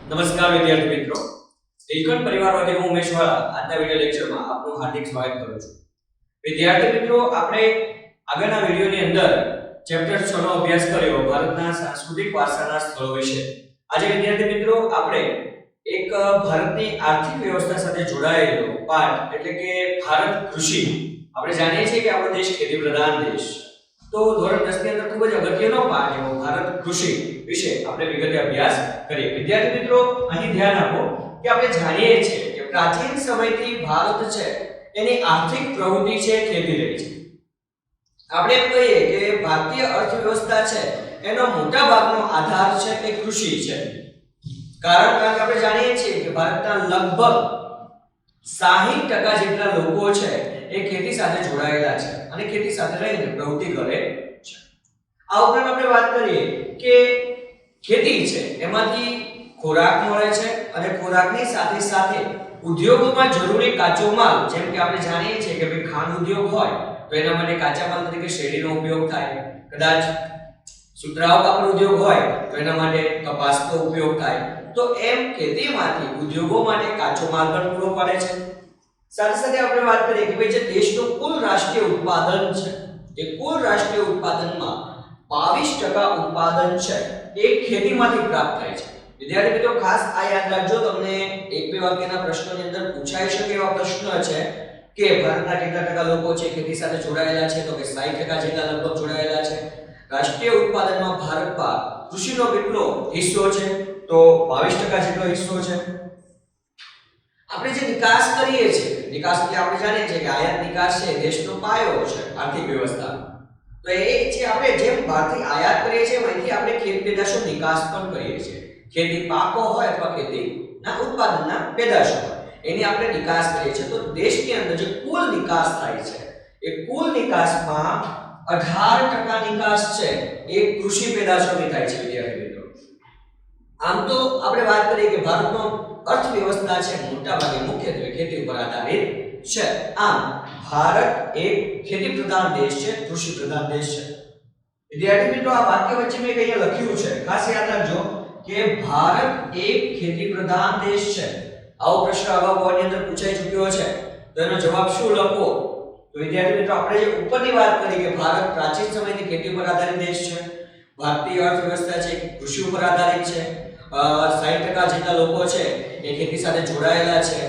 નમસ્કાર વિદ્યાર્થી મિત્રો, નીલકંઠ પરિવારમાંથી હું ઉમેશ વાળા આજના વિડિયો લેક્ચરમાં આપનું હાર્દિક સ્વાગત કરું છું. વિદ્યાર્થી મિત્રો, આપણે આગળના વિડિયોની અંદર ચેપ્ટર 6 નો અભ્યાસ કર્યો ભારતના સાંસ્કૃતિક વારસાના સ્થળો વિશે. આજે વિદ્યાર્થી મિત્રો આપણે એક ભારતની આર્થિક વ્યવસ્થા સાથે જોડાયેલો પાઠ એટલે કે ભારત કૃષિ. આપણે જાણીએ છીએ કે આપણો દેશ ખેતી પ્રધાન દેશ, તો ધોરણ 10 ની અંદર ખૂબ જ અગત્યનો પાઠ એવો ભારત કૃષિ વિશે આપણે વિગતે અભ્યાસ કરીએ. વિદ્યાર્થી મિત્રો, અહીં ધ્યાન આપો કે આપણે જાણીએ છીએ કે પ્રાચીન સમયથી ભારત છે એની આર્થિક પ્રવૃત્તિ છે ખેતી રહી છે. આપણે એમ કહીએ કે ભારતીય અર્થવ્યવસ્થા છે એનો મોટા ભાગનો આધાર છે એ કૃષિ છે. કારણ કે આપણે જાણીએ છીએ કે ભારતના લગભગ 60% જેટલા લોકો છે એ ખેતી સાથે જોડાયેલા છે અને ખેતી સાથે રહીને પ્રવૃત્તિ કરે છે. આ ઉપરાંત આપણે વાત કરીએ કે ખેતી છે એમાંથી ખોરાક મળે છે અને ખોરાકની સાથે સાથે ઉદ્યોગોમાં જરૂરી કાચો માલ, જેમ કે આપણે જાણીએ છીએ કે ભાઈ ખાંડ ઉદ્યોગ હોય તો એના માટે કાચા માલ તરીકે શેરડીનો ઉપયોગ થાય, કદાચ સુતરાઉ કાપડ ઉદ્યોગ હોય તો એના માટે કપાસનો ઉપયોગ થાય. તો એમ ખેતીમાંથી ઉદ્યોગો માટે કાચો માલ પણ પૂરો પાડે છે. સાથે સાથે આપણે વાત કરીએ કે ભાઈ જે દેશનું કુલ રાષ્ટ્રીય ઉત્પાદન છે એ કુલ રાષ્ટ્રીય ઉત્પાદનમાં 22% ઉત્પાદન છે એ ખેતીમાંથી પ્રાપ્ત થાય છે. વિદ્યાર્થી મિત્રો, ખાસ આ યાદ રાખજો, તમને એક બે વાક્યના પ્રશ્નોની અંદર પૂછાઈ શકે એવા પ્રશ્ન છે કે ભારતના કેટલા ટકા લોકો છે ખેતી સાથે જોડાયેલા છે, તો કે 60% જેટલા લગભગ જોડાયેલા છે. રાષ્ટ્રીય ઉત્પાદનમાં ભારતમાં કૃષિનો કેટલો હિસ્સો છે, તો 22% જેટલો હિસ્સો છે. આપણે જે નિકાસ કરીએ છીએ, નિકાસ એટલે આપણે જાણીએ છીએ કે આયાત નિકાસ છે દેશનો પાયો છે આર્થિક વ્યવસ્થાનો. તો એ જે આપણે જેમ બહારથી આયાત કરીએ છીએ એમાંથી આપણે ખેત પેદાશો નિકાસ પણ કરીએ છીએ. ખેતી પાકો હોય અથવા ખેતીના ઉત્પાદનના પેદાશો હોય એની આપણે નિકાસ કરીએ છીએ. તો દેશની અંદર જે કુલ નિકાસ થાય છે એ કુલ નિકાસમાં 18% નિકાસ છે એ કૃષિ પેદાશોની થાય છે. વિદ્યાર્થી મિત્રો, આમ તો આપણે વાત કરીએ કે ભારતનો અર્થવ્યવસ્થા છે મોટા ભાગે મુખ્યત્વે ખેતી ઉપર આધારિત છે. આમ ભારત એક ખેતી પ્રધાન દેશ છે, કૃષિ પ્રધાન દેશ છે. વિદ્યાર્થી મિત્રો, આ વાક્ય વચ્ચે મેં અહીંયા લખ્યું છે, ખાસ યાદ રાખજો કે ભારત એક ખેતી પ્રધાન દેશ છે. આવો પ્રશ્ન અગાઉ બોર્ડની અંદર પૂછાઈ ચૂક્યો છે, તો એનો જવાબ શું લખવો? તો વિદ્યાર્થી મિત્રો, આપણે જે ઉપરની વાત કરી કે ભારત પ્રાચીન સમયથી ખેતી પર આધારિત દેશ છે, ભારતીય અર્થવ્યવસ્થા છે કૃષિ ઉપર આધારિત છે, 60% જેટલા લોકો છે એ ખેતી સાથે જોડાયેલા છે,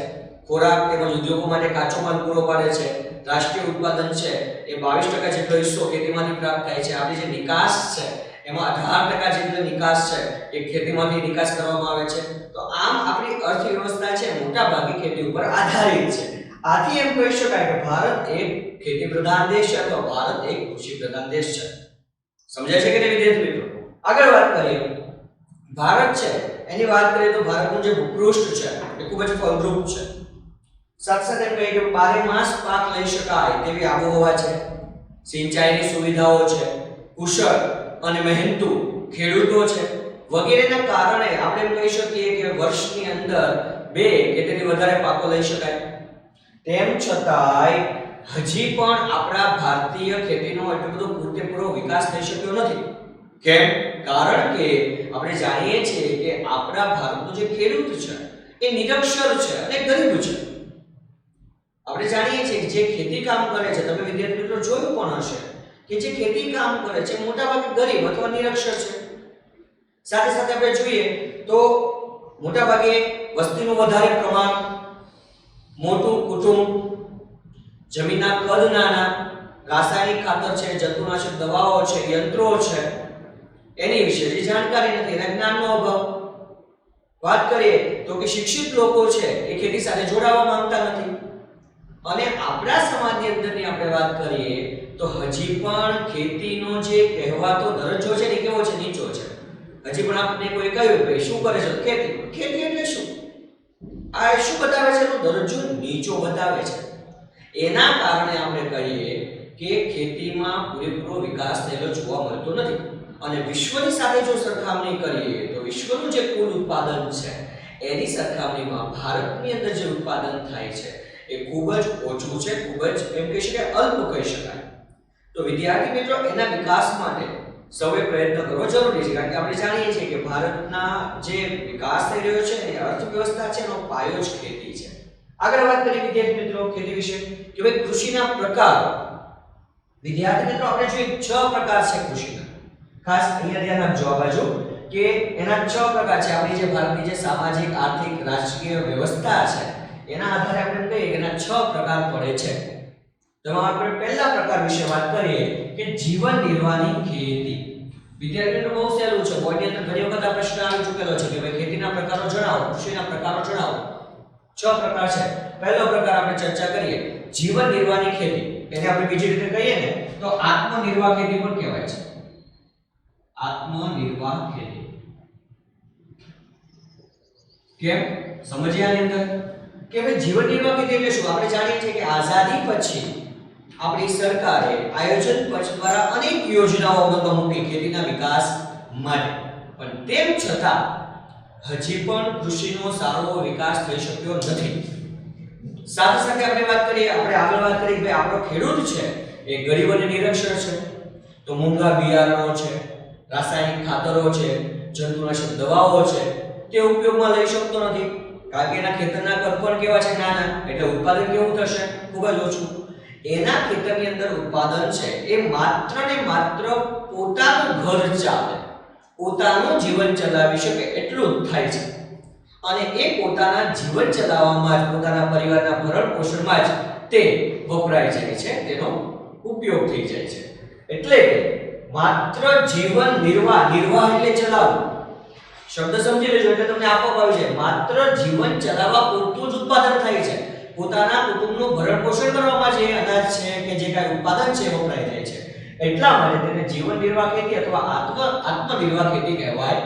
ખોરાક તેમજ ઉદ્યોગો માટે કાચો માલ પૂરો પાડે છે, રાષ્ટ્રીય ઉત્પાદન છે એ 22% જેટલો હિસ્સો ખેતીમાંથી પ્રાપ્ત થાય છે. આપણી જે નિકાસ છે એમાં 18% જેટલો નિકાસ છે એ ખેતીમાંથી નિકાસ કરવામાં આવે છે. તો આમ આપણી અર્થવ્યવસ્થા છે મોટા ભાગે ખેતી ઉપર આધારિત છે. આથી એમ કહી શકાય કે ભારત એક ખેતી પ્રધાન દેશ છે અથવા ભારત એક કૃષિ પ્રધાન દેશ છે. સમજાય છે કે નહીં વિદ્યાર્થી મિત્રો? આગળ વાત કરીએ, ભારત છે એની વાત કરીએ તો ભારતનું જે ભૂપૃષ્ઠ છે એ ખૂબ જ ફળદ્રુપ છે. સાથે સાથે એમ કહીએ કે 12 માસ પાક લઈ શકાય તેવી આબોહવા છે, સિંચાઈની સુવિધાઓ છે, કુશળ અને મહેનતુ ખેડૂતો છે, વગેરેના કારણે આપણે એમ કહી શકીએ કે વર્ષની અંદર 2 કે તેથી વધારે પાકો લઈ શકાય. તેમ છતાંય હજી પણ આપણા ભારતીય ખેતીનો એટલો બધો પૂરેપૂરો વિકાસ થઈ શક્યો નથી. કેમ? કારણ કે આપણે જાણીએ છીએ કે આપણા ભારતનો જે ખેડૂત છે એ નિરક્ષર છે અને ગરીબ છે. આપણે જાણીએ છીએ કે જે ખેતી કામ કરે છે, તમે વિદ્યાર્થી મિત્રો જોયું પણ હશે કે જે ખેતી કામ કરે છે મોટાભાગે ગરીબ અથવા નિરક્ષર છે. સાથે સાથે આપણે જોઈએ તો મોટાભાગે વસ્તીનું વધારે પ્રમાણ, મોટું કુટુંબ, જમીનના કદ નાના, રાસાયણિક ખાતર છે, જંતુનાશક દવાઓ છે, યંત્રો છે, એની વિશે જે જાણકારી નથી, એના જ્ઞાનનો અભાવ. વાત કરીએ તો કે શિક્ષિત લોકો છે એ ખેતી સાથે જોડાવા માંગતા નથી. અને આપણા સમાજની અંદરની આપણે વાત કરીએ તો હજી પણ ખેતીનો જે કહેવાતો દરજ્જો છે ને કેવો છે? નીચો છે. હજી પણ આપણે કોઈ કહ્યું ભાઈ શું કરે છે? ખેતી. ખેતી એટલે શું? આ શું બતાવે છે? એનો દરજ્જો નીચો બતાવે છે. એના કારણે આપણે કહીએ કે ખેતીમાં પૂરેપૂરો વિકાસ થયેલો જોવા મળતો નથી. અને વિશ્વની સાથે જો સરખામણી કરીએ તો વિશ્વનું જે કુલ ઉત્પાદન છે એની સરખામણીમાં ભારતની અંદર જે ઉત્પાદન થાય છે એ ખૂબ જ ઓછું છે, ખૂબ જ એમ કહી શકાય અલ્પ કહી શકાય. તો વિદ્યાર્થી મિત્રો, એના વિકાસ માટે સૌએ પ્રયત્ન કરવો જરૂરી છે, કારણ કે આપણે જાણીએ છીએ કે ભારતના જે વિકાસ થઈ રહ્યો છે એ અર્થવ્યવસ્થા છે એનો પાયો જ ખેતી છે. આગળ વાત કરીએ વિદ્યાર્થી મિત્રો ખેતી વિશે કે ભાઈ કૃષિના પ્રકારો. વિદ્યાર્થી મિત્રો આપણે જોઈએ 6 પ્રકાર છે કૃષિના. ખાસ અહીંયા ધ્યાન આપજો આ બાજુ કે એના 6 પ્રકાર છે. આપણી જે ભારતની જે સામાજિક આર્થિક રાષ્ટ્રીય વ્યવસ્થા છે એના આધારે આપણે કહીએ કે એના 6 પ્રકાર પડે છે. તો આપણે પહેલા પ્રકાર વિશે વાત કરીએ કે જીવન નિર્વાહની ખેતી. વિદ્યાર્થીઓને બહુ સહેલું છે, બોર્ડની અંદર ઘણી વખત આ પ્રશ્ન આવી ચૂકેલો છે કે ભાઈ ખેતીના પ્રકારો જણાવો, કૃષિના પ્રકારો જણાવો. 6 પ્રકાર છે. પહેલો પ્રકાર આપણે ચર્ચા કરીએ જીવન નિર્વાહની ખેતી. એને આપણે બીજી રીતે કહીએ ને તો આત્મનિર્વાહ ખેતી પણ કહેવાય છે. આત્મનિર્વાહ ખેતી. કેમ સમજ્યા આની અંદર કે ભાઈ જીવન નિર્વાહ ખેતી એટલે શું? આપણે જાણીએ છીએ કે આઝાદી પછી આપણી સરકારે આયોજન દ્વારા અનેક યોજનાઓ અમલમાં મૂકી ખેતીના વિકાસ માટે, પણ તેમ છતાં હજી પણ કૃષિનો સારો વિકાસ થઈ શક્યો નથી. સાથે સાથે આપણે વાત કરીએ, આપણે આગળ વાત કરી કે આપણો ખેડૂત છે એ ગરીબ અને નિરક્ષર છે. તો મોંઘા બિયારણો છે, રાસાયણિક ખાતરો છે, જંતુનાશક દવાઓ છે તે ઉપયોગમાં લઈ શકતો નથી, કારણ કે એના ખેતરના કદ પણ કેવા છે? નાના. એટલે ઉત્પાદન કેવું થશે? ખૂબ જ ઓછું. એના ખેતરની અંદર ઉત્પાદન છે એ માત્ર ને માત્ર પોતાનું ઘર ચાલે, પોતાનું જીવન ચલાવી શકે એટલું જ થાય છે. અને એ પોતાના જીવન ચલાવવામાં જ, પોતાના પરિવારના ભરણ પોષણમાં જ તે વપરાય જાય છે, તેનો ઉપયોગ થઈ જાય છે. એટલે કે માત્ર જીવન નિર્વાહ, નિર્વાહ એટલે ચલાવવું. શબ્દ સમજી લેજો એટલે તમને આપોઆપ આવી જાય. માત્ર જીવન ચલાવવા પૂરતું જ ઉત્પાદન થાય છે. પોતાના કુટુંબનું ભરણ પોષણ કરવામાં જે અનાજ છે કે જે કાંઈ ઉત્પાદન છે વપરાય જાય છે. એટલા માટે તેને જીવન નિર્વાહ ખેતી અથવા આત્મનિર્વાહ ખેતી કહેવાય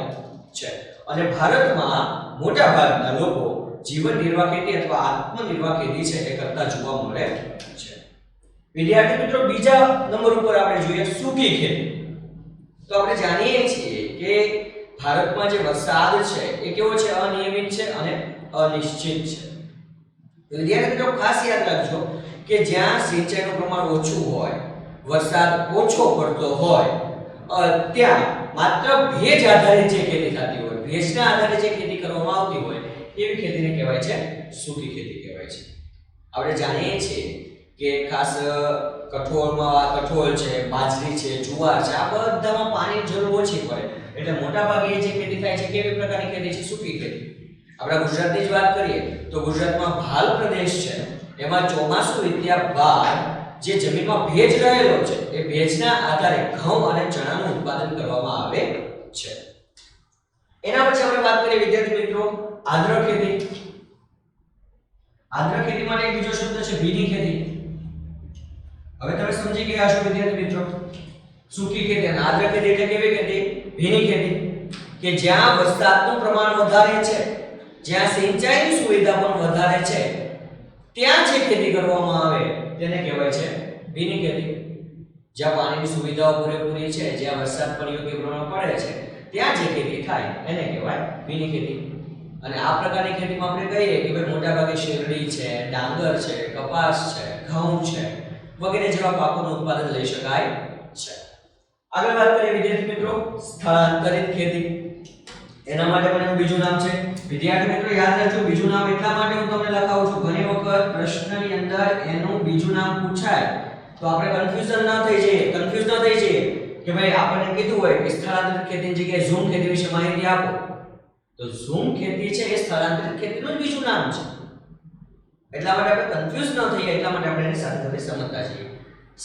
છે. અને ભારતમાં મોટા ભાગના લોકો જીવન નિર્વાહ ખેતી અથવા આત્મનિર્વાહ ખેતી છે એ કરતા જોવા મળે છે. વિદ્યાર્થી મિત્રો બીજા નંબર ઉપર આપણે જોઈએ સૂકી ખેતી. તો આપણે જાણીએ છીએ કે ભારતમાં જે વરસાદ છે એ કેવો છે? અનિયમિત છે અને અનિશ્ચિત છે. વિદ્યાર્થી મિત્રો ખાસ યાદ રાખજો કે જ્યાં સિંચાઈનું પ્રમાણ ઓછું હોય, વરસાદ ઓછો પડતો હોય, ત્યાં માત્ર ભેજ આધારિત જે ખેતી થતી હોય, ભેજના આધારે જે ખેતી કરવામાં આવતી હોય એવી ખેતીને કહેવાય છે સૂકી ખેતી કહેવાય છે. આપણે જાણીએ છીએ કે ખાસ કઠોળ છે, બાજરી છે, જુવાર છે, આ બધામાં પાણીની જરૂર ઓછી પડે. એટલે મોટા ભાગે જે ખેતી થાય છે કેવી પ્રકારની ખેતી છે? સૂકી ખેતી. આપણા ગુજરાતની જ વાત કરીએ તો ગુજરાતમાં ભાલ પ્રદેશ છે, એમાં ચોમાસું વીત્યા બાદ જે જમીનમાં ભેજ રહેલો છે એ ભેજના આધારે ઘઉં અને ચણાનું ઉત્પાદન કરવામાં આવે છે. એના પછી આપણે વાત કરીએ વિદ્યાર્થી મિત્રો આદ્ર ખેતી. આદ્ર ખેતી માટે એક બીજો શબ્દ છે ભીની ખેતી. હવે તમે સમજી ગયા છો વિદ્યાર્થી મિત્રો, સૂકી ખેતી અને આદ્ર ખેતી એટલે કેવી ખેતી? ભીની ખેતી. કે જ્યાં વરસાદનું પ્રમાણ વધારે છે, જ્યાં સિંચાઈની સુવિધા પણ વધારે છે, ત્યાં જે ખેતી કરવામાં આવે તેને કહેવાય છે ભીની ખેતી. જ્યાં પાણીની સુવિધાઓ પૂરેપૂરી છે, જ્યાં વરસાદ પણ યોગ્ય પ્રમાણમાં પડે છે, ત્યાં જે ખેતી થાય એને કહેવાય ભીની ખેતી. અને આ પ્રકારની ખેતીમાં આપણે કહીએ કે ભાઈ મોટા ભાગે શેરડી છે, ડાંગર છે, કપાસ છે, ઘઉં છે વગેરે જેવા પાકોનું ઉત્પાદન લઈ શકાય છે. આગળ વાત કરીએ વિદ્યાર્થી મિત્રો સ્થળાંતરિત ખેતી. એના માટે પણ એનું બીજું નામ છે. વિદ્યાર્થી મિત્રો યાદ રાખજો, બીજું નામ એટલા માટે હું તમને લખાવું છું, ઘણી વખત પ્રશ્નની અંદર એનું બીજું નામ પૂછાય તો આપણે કન્ફ્યુઝન ન થઈ જઈએ કે ભાઈ આપણને કીધું હોય કે સ્થળાંતરિત ખેતીની જગ્યાએ ઝૂમ ખેતી વિશે માહિતી આપો, તો ઝૂમ ખેતી છે એ સ્થળાંતરિત ખેતીનું જ બીજું નામ છે. એટલા માટે આપણે કન્ફ્યુઝ ન થઈએ, એટલા માટે આપણે એની સાથે સાથે સમજતા છીએ.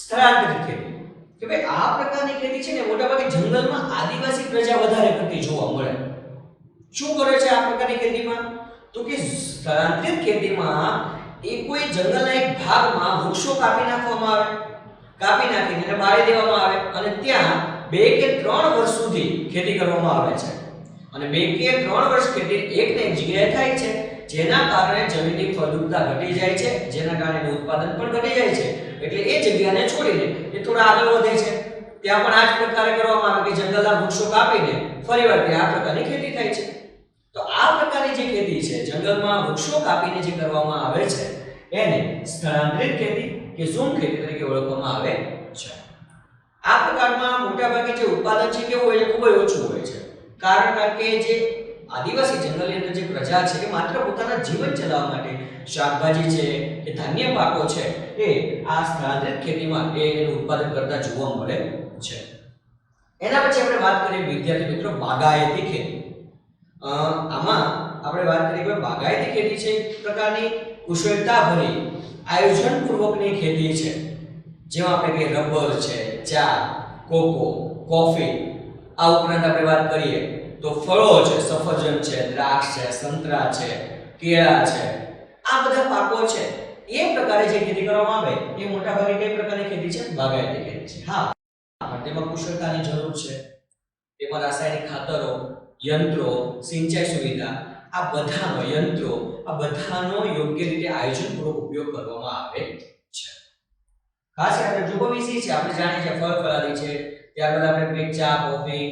સ્થળાંતરિત ખેતી કે ભાઈ આ પ્રકારની ખેતી છે ને મોટાભાગે જંગલમાં આદિવાસી પ્રજા વધારે કરતી જોવા મળે. શું કરે છે આ પ્રકારની ખેતીમાં? તો કે સ્થળાંતરિત ખેતીમાં એ કોઈ જંગલના એક ભાગમાં વૃક્ષો કાપી નાખવામાં આવે, કાપી નાખીને એને બાળી દેવામાં આવે અને ત્યાં 2 કે 3 વર્ષ સુધી ખેતી કરવામાં આવે છે. અને 2 કે 3 વર્ષ ખેતી એકને એક જગ્યાએ થાય છે, જેના કારણે જમીનની ફળદ્રુપતા ઘટી જાય છે, જેના કારણે ઉત્પાદન પણ ઘટી જાય છે. એટલે એ જગ્યાને છોડીને એ થોડા આગળ વધે છે. ત્યાં પણ આ જ પ્રકારે કરવામાં આવે કે જંગલના વૃક્ષો કાપીને ફરીવાર ત્યાં આ પ્રકારની ખેતી થાય છે. તો આ પ્રકારની જે ખેતી છે, જંગલમાં વૃક્ષો કાપીને જે કરવામાં આવે છે, એને સ્થળાંતરિત ખેતી કે ઝૂમ ખેતી તરીકે ઓળખવામાં આવે છે. આ પ્રકારમાં મોટાભાગે જે ઉત્પાદન છે કેવું હોય છે, ખૂબ જ ઓછું હોય છે. કારણ કે જે આદિવાસી જંગલની અંદર જે પ્રજા છે એ માત્ર પોતાના જીવન ચલાવવા માટે શાકભાજી છે કે ધાન્ય પાકો છે એ આ સ્થળાંતરિત ખેતીમાં એનું ઉત્પાદન કરતા જોવા મળે છે. એના પછી આપણે વાત કરીએ વિદ્યાર્થી મિત્રો બાગાયતી ખેતી. આમાં આપણે વાત કરીએ કે બાગાયતી ખેતી છે એક પ્રકારની કુશળતાભરી આયોજનપૂર્વકની ખેતી છે, જેમાં આપણે કે રબર છે, ચા, કોકો, કોફી, આ ઉપરાંત આપણે વાત કરીએ તો ફળો છે, સફરજન છે, દ્રાક્ષ છે, સંતરા છે, કેળા છે, આ બધા પાકો છે એ પ્રકારે જે ખેતી કરવામાં આવે એ મોટાભાગે કઈ પ્રકારની ખેતી છે? બાગાયતી ખેતી છે. હા, પણ તેમાં કુશળતાની જરૂર છે. તેમાં રાસાયણિક ખાતરો, યંત્રો, સિંચાઈ સુવિધા, આ બધાનો યોગ્ય રીતે આયોજનપૂર્વક ઉપયોગ કરવામાં આવે છે. ખાસ કરીને જો વિષય છે આપણે જાણીએ છીએ ફળ ફળાદી છે, ત્યારબાદ આપણે ચા, કોફી,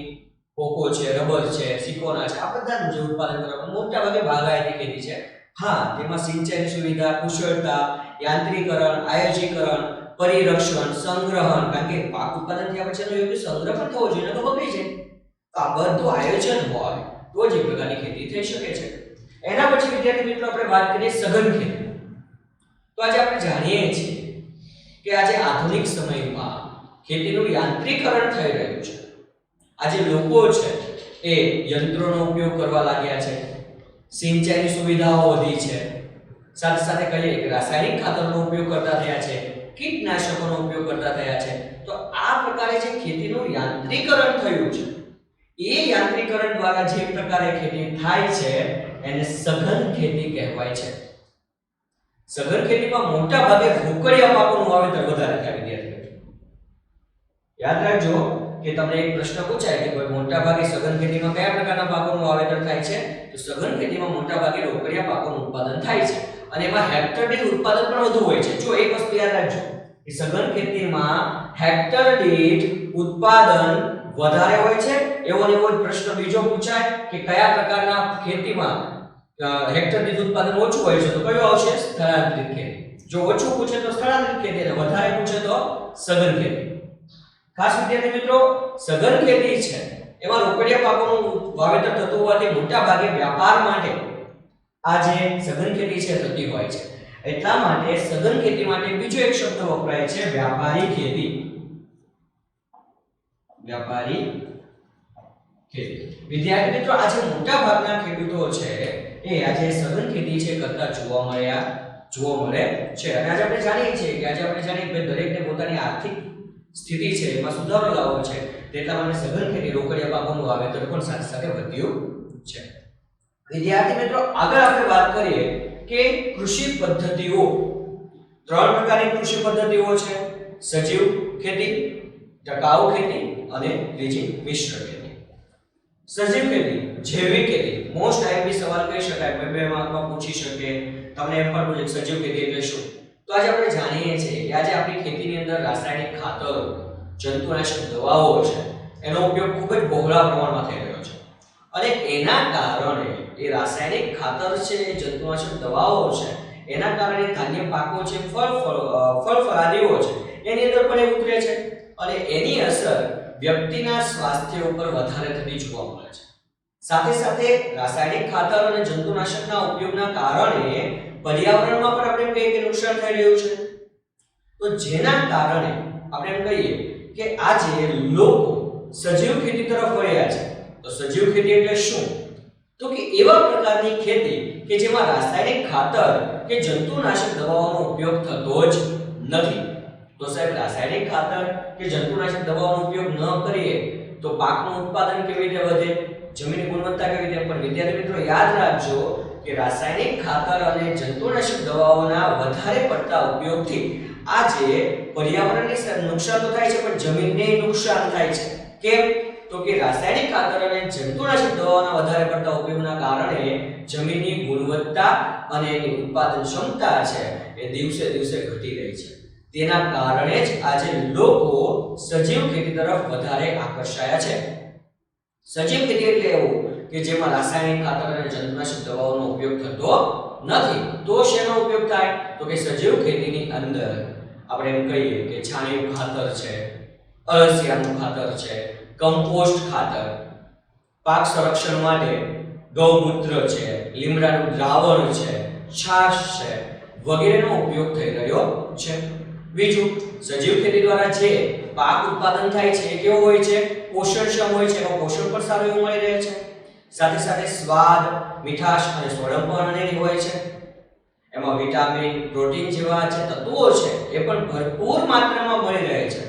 કોકો છે, રબર છે, સિકોના છે, આ બધાનું જે ઉત્પાદન કરવામાં મોટાભાગે બાગાયતી ખેતી છે. હા, તેમાં સિંચાઈની સુવિધા, કુશળતા, યાંત્રિકરણ, આયોજીકરણ, પરિરક્ષણ, સંગ્રહણ, કારણ કે પાક ઉત્પાદન થયા પછી એનો યોગ્ય સંગ્રહ પણ થવો જોઈએ, તો બગડી જાય. તો આ બધું આયોજન હોય તો જ એ પ્રકારની ખેતી થઈ શકે છે. એના પછી વિદ્યાર્થી મિત્રો આપણે વાત કરીએ સઘન ખેતી. તો આજે આપણે જાણીએ છીએ કે આજે આધુનિક સમયમાં ખેતીનું યાંત્રિકરણ થઈ રહ્યું છે. આજે લોકો છે એ યંત્રોનો ઉપયોગ કરવા લાગ્યા છે, સિંચાઈની સુવિધાઓ વધી છે, સાથે સાથે કહીએ કે રાસાયણિક ખાતરનો ઉપયોગ કરતા થયા છે, કીટનાશકોનો ઉપયોગ કરતા થયા છે. તો આ પ્રકારે જે ખેતીનું યાંત્રિકરણ થયું છે એ યાંત્રિકરણ દ્વારા જે પ્રકારે ખેતી થાય છે એને સઘન ખેતી કહેવાય છે. સઘન ખેતીમાં મોટા ભાગે રોકડિયા પાકોનું વાવેતર વધારે થાય. વિદ્યાર્થીઓ યાદ રાખજો કે તમને એક પ્રશ્ન પૂછાય કે ભાઈ મોટા ભાગે સઘન ખેતીમાં કયા પ્રકારના પાકોનું વાવેતર થાય છે? તો સઘન ખેતીમાં મોટા ભાગે રોકડિયા પાકોનું ઉત્પાદન થાય છે અને એમાં હેક્ટર દીઠ ઉત્પાદન પણ વધુ હોય છે. જો એક વસ્તુ યાદ રાખજો કે સઘન ખેતીમાં હેક્ટર દીઠ ઉત્પાદન વધારે હોય છે. એવો ને એવો પ્રશ્ન બીજો પૂછાય કે કયા પ્રકારના ખેતીમાં હેક્ટર દીઠ ઉત્પાદન ઓછું હોય છે, તો કયો આવશે? સ્થળાંતરિત ખેતી. જો ઓછું પૂછે તો સ્થળાંતરિત ખેતી અને વધારે પૂછે તો સઘન ખેતી. ખાસ વિદ્યાર્થી મિત્રો, સઘન ખેતી છે એમાં રોકડિયા પાકોનું વાવેતર થતું હોવાથી મોટા ભાગે વ્યાપાર માટે આ જે સઘન ખેતી છે થતી હોય છે. એટલા માટે સઘન ખેતી માટે બીજો એક શબ્દ વપરાય છે, વ્યાપારી ખેતી. વ્યાપારી ખેતી. વિદ્યાર્થી મિત્રો, આજે મોટા ભાગના ખેડૂતો છે એ આજે સઘન ખેતી છે કરતા જોવા મળે છે. અને આજે આપણે જાણીએ છીએ કે દરેકને પોતાની આર્થિક સ્થિતિ છે એમાં સુધારો લાવવો છે, તેટલા માટે સઘન ખેતી રોકડિયા પાકોનું વાવેતર પણ સાથે સાથે વધ્યું છે. વિદ્યાર્થી મિત્રો, આગળ આપણે વાત કરીએ કે કૃષિ પદ્ધતિઓ. 3 પ્રકારની કૃષિ પદ્ધતિઓ છે: સજીવ ખેતી, ટકાઉ ખેતી અને ત્રીજી મિશ્ર ખેતી. સજીવ ખેતી, જૈવિક ખેતી, મોસ્ટ આઈએમપી સવાલ કહી શકાય, બે માર્કમાં પૂછી શકે તમને. એમ પણ પૂછે સજીવ ખેતી એટલે શું? તો આજે આપણે જાણીએ છીએ કે આજે આપણી ખેતીની અંદર રાસાયણિક ખાતરો, જંતુનાશક દવાઓ છે એનો ઉપયોગ ખૂબ જ બહોળા પ્રમાણમાં થઈ રહ્યો છે અને એના કારણે એ રાસાયણિક ખાતર છે, જંતુનાશક દવાઓ છે, એના કારણે ધાન્ય પાકો છે, ફળ ફળાદીઓ છે એની અંદર પણ એ ઉતરે છે અને એની અસર વ્યક્તિના સ્વાસ્થ્ય ઉપર વધારે થતી જોવા મળે છે. સાથે સાથે રાસાયણિક ખાતર અને જંતુનાશકના ઉપયોગના કારણે પર્યાવરણમાં પણ આપણે કહીએ કે નુકસાન થઈ રહ્યું છે. તો જેના કારણે આપણે એમ કહીએ કે આજે લોકો સજીવ ખેતી તરફ વળ્યા છે. તો સજીવ ખેતી એટલે શું? તો કે એવા પ્રકારની ખેતી કે જેમાં રાસાયણિક ખાતર કે જંતુનાશક દવાઓનો ઉપયોગ થતો જ નથી. તો સાહેબ, રાસાયણિક ખાતર કે જંતુનાશક દવાઓનો ઉપયોગ ન કરીએ તો પાકનું ઉત્પાદન કેવી રીતે વધે, જમીનની ગુણવત્તા કેવી રીતે? પણ વિદ્યાર્થી મિત્રો યાદ રાખજો કે રાસાયણિક ખાતર અને જંતુનાશક દવાઓના વધારે પડતા ઉપયોગથી આજે પર્યાવરણને નુકસાન તો થાય છે પણ જમીનને નુકસાન થાય છે. કેમ? તો કે રાસાયણિક ખાતર અને જંતુનાશક દવાઓના વધારે પડતા ઉપયોગના કારણે જમીનની ગુણવત્તા અને એની ઉત્પાદન ક્ષમતા છે એ દિવસે દિવસે ઘટી રહી છે. તેના કારણે જ આજે લોકો સજીવ ખેતી તરફ વધારે આકર્ષાયા છે. સજીવ ખેતી એટલે એવું કે જેમાં રાસાયણિક ખાતર અને જંતુનાશક દવાઓનો ઉપયોગ થતો નથી. તો શેનો ઉપયોગ થાય? તો કે સજીવ ખેતીની અંદર આપણે એમ કહીએ કે છાણિયું ખાતર છે, અળસિયાનું ખાતર છે, કમ્પોસ્ટ ખાતર, પાક સંરક્ષણ માટે ગૌમૂત્ર છે, લીમડાનું દ્રાવણ છે, છાશ છે વગેરેનો ઉપયોગ થઈ રહ્યો છે. બીજું, સજીવ ખેતી દ્વારા જે પાક ઉત્પાદન થાય છે એ કેવો હોય છે? પોષણક્ષમ હોય છે. એમાં પોષણ પણ સારું એવું મળી રહે છે. સાથે સાથે સ્વાદ, મીઠાશ અને સોડમ પણ અનેરી હોય છે. એમાં વિટામિન, પ્રોટીન જેવા જે તત્વો છે એ પણ ભરપૂર માત્રામાં મળી રહે છે.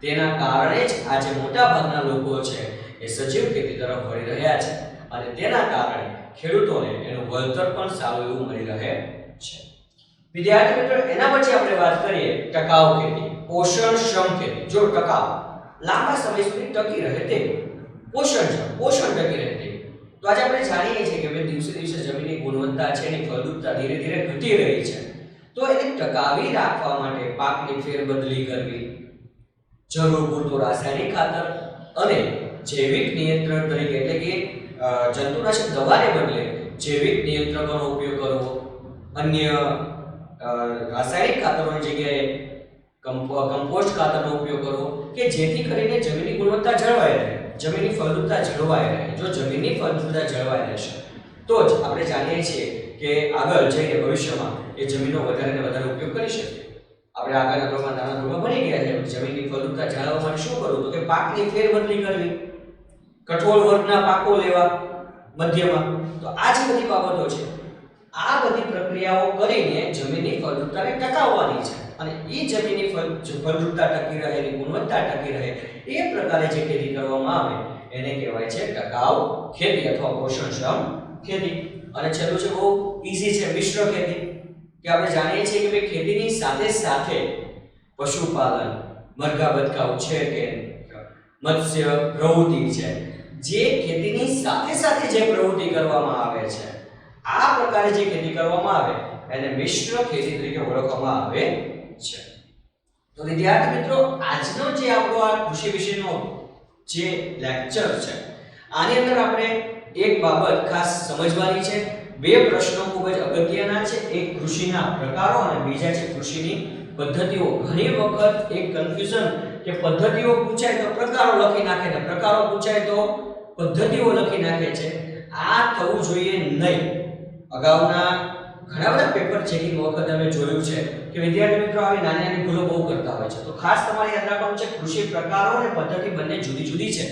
તેના કારણે જ આજે મોટા ભાગના લોકો છે એ સજીવ ખેતી તરફ વળી રહ્યા છે અને તેના કારણે ખેડૂતોને એનું વળતર પણ સારું એવું મળી રહે છે. વિદ્યાર્થી મિત્રો, એના પછી આપણે વાત કરીએ ટકાઉ ખેતી, પોષણક્ષમ ખેતી. જો ટકાઉ, લાંબા સમય સુધી ટકી રહે તે, પોષણક્ષમ, પોષણ ટકી રહે તે. તો આજે આપણે જાણીએ છીએ કે દિવસે દિવસે જમીનની ગુણવત્તા છે, એની ફળદ્રુપતા ધીરે ધીરે ઘટી રહી છે. તો એને ટકાવી રાખવા માટે પાકની ફેરબદલી કરવી, જરૂર પૂરતું રાસાયણિક ખાતર અને જૈવિક નિયંત્રણ તરીકે એટલે કે જંતુનાશક દવાને બદલે જૈવિક નિયંત્રકોનો ઉપયોગ કરવો, અન્ય રાસાયણિક ખાતરોની જગ્યાએ કમ્પોસ્ટ ખાતરનો ઉપયોગ કરવો કે જેથી કરીને જમીનની ગુણવત્તા જળવાઈ રહે, જમીનની ફળદ્રુપતા જળવાઈ રહે. જો જમીનની ફળદ્રુપતા જળવાઈ રહેશે તો જ આપણે જાણીએ છીએ કે આગળ જઈને ભવિષ્યમાં એ જમીનનો વધારે ને વધારે ઉપયોગ કરી શકીએ. આપણે આગળના ધોરણમાં નાના ધોરણમાં ભણી ગયા છે જમીનની ફળદ્રુપતા જાળવવા માટે શું કરવું, તો કે પાકની ફેરબદલી કરવી, કઠોળ વર્ગના પાકો લેવા મધ્યમાં. તો આ જે બધી બાબતો છે, આ બધી પ્રક્રિયાઓ કરીને જમીનની ફળદ્રુપતાને ટકાવવાની છે અને એ જમીનની ફળદ્રુપતા ટકી રહે, એની ગુણવત્તા ટકી રહે એ પ્રકારે જે ખેતી કરવામાં આવે એને કહેવાય છે ટકાઉ ખેતી અથવા પોષણક્ષમ ખેતી. અને છેલ્લું છે, બહુ ઈઝી છે, મિશ્ર ખેતી. કે આપણે જાણીએ છીએ કે ભાઈ ખેતીની સાથે સાથે પશુપાલન, મરઘા બતકા ઉછેર કે મત્સ્ય પ્રવૃત્તિ છે, જે ખેતીની સાથે સાથે જે પ્રવૃત્તિ કરવામાં આવે છે આ પ્રકારે જે ખેતી કરવામાં આવે એને મિશ્ર ખેતી તરીકે ઓળખવામાં આવે છે. તો વિદ્યાર્થી મિત્રો, આજનો જે આપણો આ કૃષિ વિષયનો જે લેક્ચર છે આની અંદર આપણે એક બાબત ખાસ સમજવાની છે. બે પ્રશ્નો ખૂબ જ અગત્યના છે. એક કૃષિના પ્રકારો અને બીજા છે કૃષિની પદ્ધતિઓ. ઘણી વખત એક કન્ફ્યુઝન કે પદ્ધતિઓ પૂછાય તો પ્રકારો લખી નાખે ને પ્રકારો પૂછાય તો પદ્ધતિઓ લખી નાખે છે. આ થવું જોઈએ નહીં. અગાઉના ઘણા બધા પેપર ચેકિંગ વખતે અમે જોયું છે કે વિદ્યાર્થી મિત્રો આવી નાની નાની ભૂલો બહુ કરતા હોય છે. તો ખાસ તમારે યાદ રાખવાનું છે કૃષિ પ્રકારો અને પદ્ધતિ બંને જુદી જુદી છે.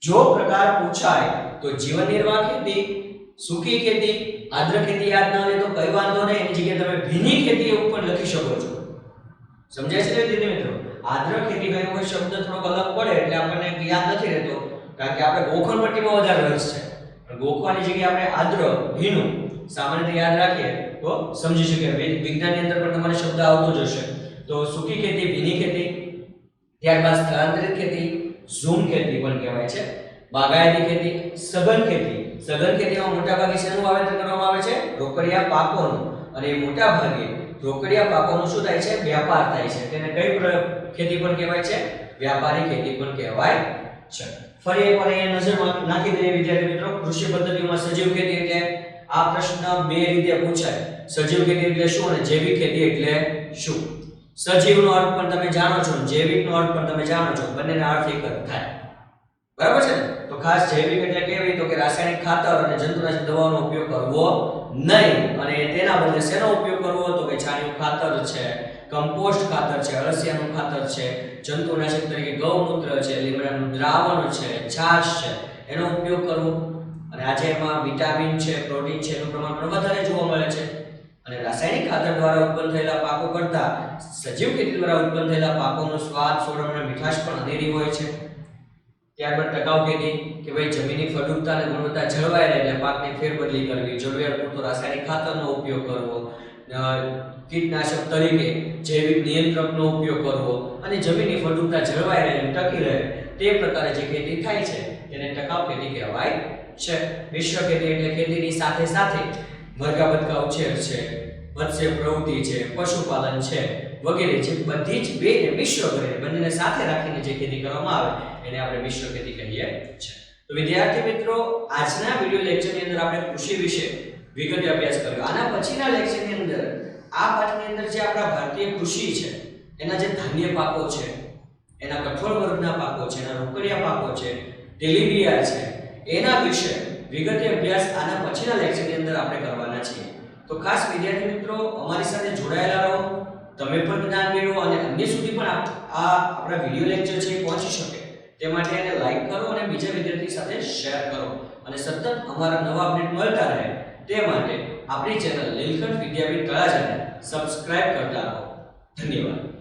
જો પ્રકાર પૂછાય તો જીવન નિર્વાહ ખેતી, સૂકી ખેતી, આદ્ર ખેતી યાદ ન રહે તો કઈ વાંધો નહીં, એની જગ્યાએ તમે ભીની ખેતી એવું પણ લખી શકો છો. સમજાય છે વિદ્યાર્થી મિત્રો? આદ્ર ખેતી કયો કોઈ શબ્દ થોડોક અલગ પડે એટલે આપણને યાદ નથી રહેતો, કારણ કે આપણે ગોખણ પટ્ટીમાં વધારે રસ છે. ગોખવાની જગ્યાએ આપણે આદ્ર, ભીનું સામાન્ય રીતે યાદ રાખીએ તો સમજી શકીએ. વિજ્ઞાનની અંદર પણ તમારે શબ્દ આવતો જ હશે. તો સૂકી ખેતી, ભીની ખેતી, ત્યારબાદ સ્થળાંતરિત ખેતી, ઝૂમ ખેતી પણ કહેવાય છે, બાગાયતી ખેતી, સઘન ખેતી. સઘન ખેતીમાં મોટાભાગે શેનું વાવેતર કરવામાં આવે છે? રોકડિયા પાકોનું. અને મોટા ભાગે રોકડિયા પાકોનું શું થાય છે? વ્યાપાર થાય છે. તેને કઈ ખેતી પણ કહેવાય છે? વ્યાપારી ખેતી પણ કહેવાય છે. ફરી એકવાર અહીંયા નજર નાખી દઈએ વિદ્યાર્થી મિત્રો. કૃષિ પદ્ધતિઓમાં સજીવ ખેતી એટલે આ પ્રશ્ન બે રીતે પૂછાય. સજીવ ખેતી એટલે શું અને જૈવિક ખેતી એટલે શું? સજીવનો અર્થ પણ તમે જાણો છો, જૈવિકનો અર્થ પણ તમે જાણો છો. બંનેના અર્થ એક જ થાય. બરાબર છે? તો ખાસ જૈવિક એટલે કેવી તો કે રાસાયણિક ખાતર અને જંતુનાશક દવાઓનો ઉપયોગ કરવો નહીં અને તેના બદલે શેનો ઉપયોગ કરવો તો કે છાણિયું ખાતર છે, કમ્પોસ્ટ ખાતર છે, અળસિયાનું ખાતર છે, જંતુનાશક તરીકે ગૌમૂત્ર છે, લીમડાનું દ્રાવણ છે, છાશ છે, એનો ઉપયોગ કરવો. અને આજે એમાં વિટામિન છે, પ્રોટીન છે, એનું પ્રમાણ પણ વધારે જોવા મળે છે. અને રાસાયણિક ખાતર દ્વારા ઉત્પન્ન થયેલા પાકો કરતા સજીવ ખેતી દ્વારા ઉત્પન્ન થયેલા પાકોનો સ્વાદ, સોડમ અને મીઠાશ પણ અનેરી હોય છે. ત્યારબાદ ટકાઉ ખેતી કે ભાઈ જમીનની ફળદ્રુપતા અને ગુણવત્તા જળવાઈ રહે એટલે પાકની ફેરબદલી કરવી, જરૂરિયાત પૂરતો રાસાયણિક ખાતરનો ઉપયોગ કરવો, કીટનાશક તરીકે જૈવિક નિયંત્રકનો ઉપયોગ કરવો અને જમીનની ફળદ્રુપતા જળવાઈ રહે અને ટકી રહે તે પ્રકારે જે ખેતી થાય છે તેને ટકાઉ ખેતી કહેવાય છે. મિશ્ર ખેતી એટલે ખેતીની સાથે સાથે મરઘા બતકા ઉછેર છે, મત્સ્ય પ્રવૃત્તિ છે, પશુપાલન છે વગેરે જે બધી જ બેને મિશ્ર કરીને બંનેને સાથે રાખીને જે ખેતી કરવામાં આવે એને આપણે મિશ્ર ખેતી કહીએ છીએ. તો વિદ્યાર્થી મિત્રો, આજના વિડિયો લેક્ચરની અંદર આપણે કૃષિ વિશે વિગતે અભ્યાસ કર્યો. આના પછીના લેક્ચરની અંદર આ પાઠની અંદર જે આપણા ભારતીય કૃષિ છે એના જે ધાન્ય પાકો છે એના કઠોળ વર્ગના પાકો છે, એના રોકડિયા પાકો છે, તેલીબિયા છે, એના વિશે વિગતે અભ્યાસ આના પછીના લેક્ચરની અંદર આપણે કરવાના છીએ. તો ખાસ વિદ્યાર્થી મિત્રો અમારી સાથે જોડાયેલા રહો, તમે પણ જ્ઞાન મેળવો અને અન્ય સુધી પણ આ આપણા વિડિયો લેક્ચર છે પહોંચી શકે તે માટે એને લાઈક કરો અને બીજા વિદ્યાર્થી સાથે શેર કરો અને સતત અમારા નવા અપડેટ મળતા રહે તે માટે આપણી ચેનલ લીલકંઠ વિદ્યાપીઠ તળાજાને સબસ્ક્રાઇબ કરતા રહો. ધન્યવાદ.